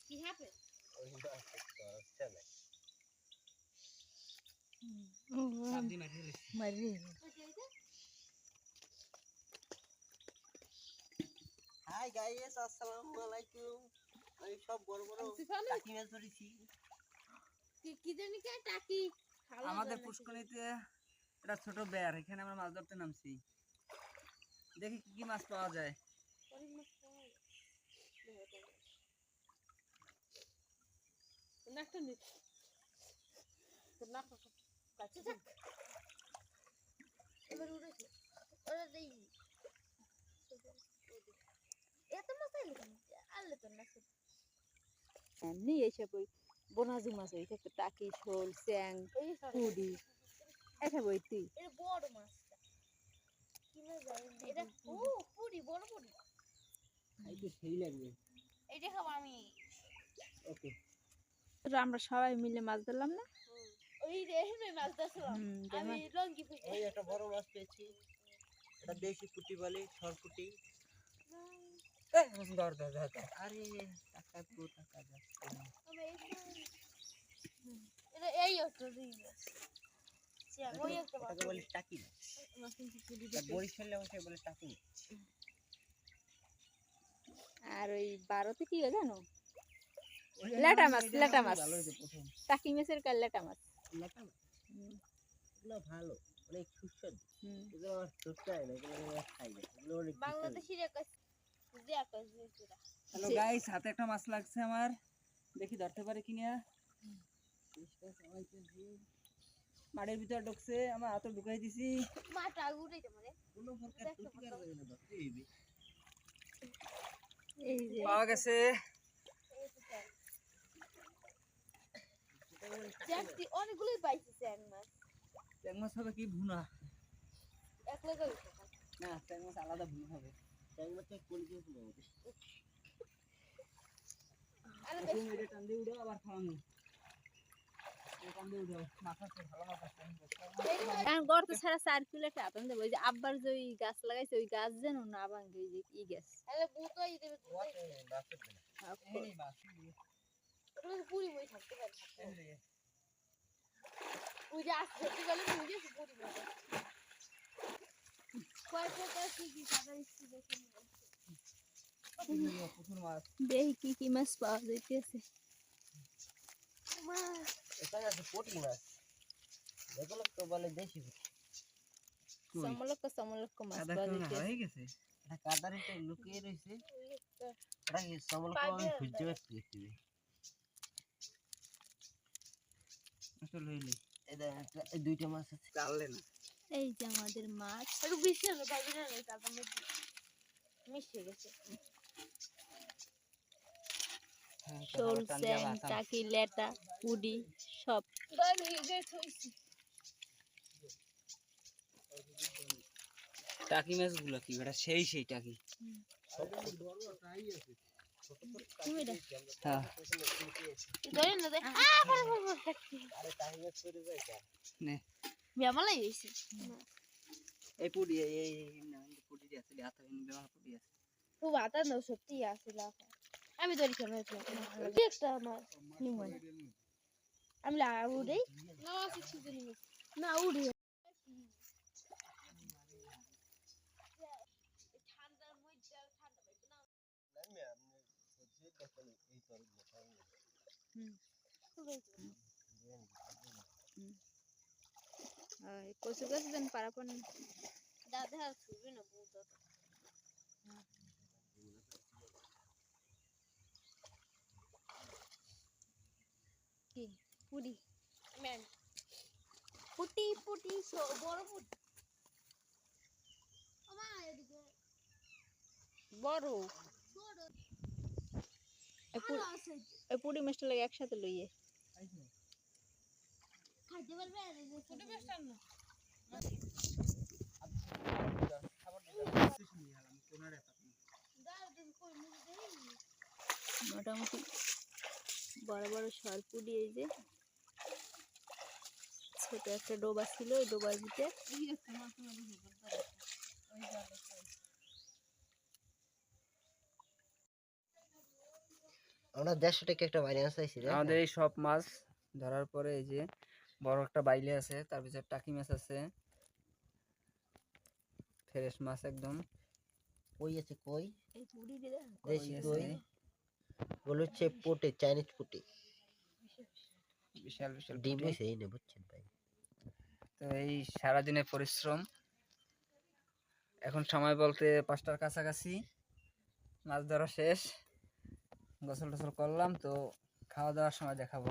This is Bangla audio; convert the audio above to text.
কি হবে মারি হাই গাইস, আসসালামু আলাইকুম। আমি সব বড় বড় টাকি মাছ ধরেছি। কি জানি কে টাকি আমাদের পুষ্করিণীতে এটা ছোট বেয়ার, এখানে আমরা মাছ ধরতে নামছি। দেখি কি কি মাছ পাওয়া যায়। এবার উড়েছে ওরা দেই এত মাছ আনলে তো না এমনি এইসব ওই বোনাজু মাছ ওই থেকে টাকি শোল চ্যাং পুডি এসব ওই তুই এটা বড় মাছটা কি মাছ জানি এটা ও পুরি বড় পুরি খাইতে সেই লাগবে। এইটা খাবো আমি ওকে, আমরা সবাই মিলে মাছ ধরলাম না। ওই রেহেমে মাছ ধরছিলাম আমি লঙ্গি ফুটে ওই একটা বড় মাছ পেয়েছি। এটা দেশি পুঁটি বলে, সরপুঁটি। ধর ধর ধর ধর। আরে টাকা তো টাকা যাচ্ছে না। এটা এই একটা দিই ওই একটা ওটাকে বলে টাকি মাছ। বরিশালে ওকে বলে টাকি। আর ওই বারোতে কি হয় জানো, লেটা মাছ টাকি মাছের কাল লেটা মাছ এগুলো ভালো, অনেক সুস্বাদু। এগুলো আমার ধরতে হয় না, এগুলো আমরা খাই না। এগুলো অনেক বাংলাদেশের হ্যালো গাইস, হাতে একটা মাছ লাগছে আমার, দেখি ধরতে পারে কিনা। মাঠের ভিতরে ঢুকছে, আমার হাতে ঢুকাই দিছি। মাটা উড়ে যাবে কোনো প্রকার ত্রুটি আর হবে না, ধরতে হইবে। এই যে পাওয়া গেছে। জ্যাকটি অনেকগুলোই পাইছি চ্যাং মাছ ট্যাং মাছ হবে কি ভুনা? এক লাগাই না, ট্যাং মাছ আলাদা ভুনা হবে। ট্যাং মাছের কোন দিয়ে ফুলে হবে? আরে এখন এটা টান দিয়ে উড়াও, আবার খাওয়ানো। টান দিয়ে উড়াও, মাছ আছে, ভালো মাছ আছে। গর্ত ছাড়া 4 কিলো একটা আতন দেবো। ওই যে আব্বার যে ওই গাছ লাগাইছে ওই গাছ যেন না ভাঙে, ওই যে ই গাছ আরে বুতই দেবে ওয়াতে বাসে না। এই মাছ ওটা পুরি বই থাকতে পারে ওই যে আসছে কি বলে পুরি পুরি বলে কয়টা কি সাদা ইস্তি দেখে প্রচুর মাছ। দেখি কি মাছ পাওয়া যাইতেছে। মা এখানে আছে পুঁটি মাছ। এগুলো তো বলে দেশি পুঁটি। সমলক্ষ মাছ আধা পাওয়া কিলো যাইতেছে। হয়ে গেছে। এটা কাদারিতে লুকিয়ে রয়েছে। এটা কি সমলক আমি খুঁজে বের করতে হবে। আসলে হইলে এই দুইটা মাছ আছে। চাললে না। এই যে আমাদের মাছ একটু বেশি হলো তাই না তারপর মিশে গেছে শোল চ্যাং টাকি লেটা পুডি সব গান হয়ে গেছে থইছি টাকি মাছগুলো কি বেটা, সেই সেই টাকি। হ্যাঁ ধরেন না আরে টাকি মাছ করে যায় এটা। নে বেমালাই হইছে এই পুডি এই না পুডি আছে, হাতে বেমা পুডি আছে। ও বাতা না সত্যি আছে লাফা আমি ধরি কেন এটা একটা আমার নিমন আমি লা উড়ে না আছে কিছু নেই না উড়ে ঠান্ডার মধ্যে ঠান্ডা পাইবে না আমি আপনি হচ্ছে দেখেন এই তোর মোটা কচু গাছ দেন পারাপন দাদা আর ছুবে না বহুত কি পুডি ম্যান পুটি পুটি বড় পুটি আমা এদিকে বড় বড় এই পুডি মাছটা লাগে একসাথে লইয়ে খাইতে পারবে আর পুটি মাছটা না মোটামুটি বড় বড় সরপুডি। এই যে ছোট একটা ডোবা ছিল, ওই ডোবার ভিতরে আমরা 150 টাকা একটা বাইরে আনছি রে। আমাদের এই সব মাছ ধরার পরে এই যে বড় একটা বাইলে আছে, তার ভিতরে টাকি মাছ আছে, ফ্রেশ মাছ একদম। কই আছে কই? এই পুরি দিয়ে দেশি কই কই? আছে? বলে হচ্ছে পুঁটি, চাইনিজ পুঁটি। বিশাল বিশাল ডিম পুঁটি। হইছে এই নে বুঝছেন ভাই। তো এই সারাদিনের পরিশ্রম, এখন সময় বলতে 5টার কাছাকাছি, মাছ ধরা শেষ, গোসল টোসল করলাম, তো খাওয়া দাওয়ার সময় দেখাবো।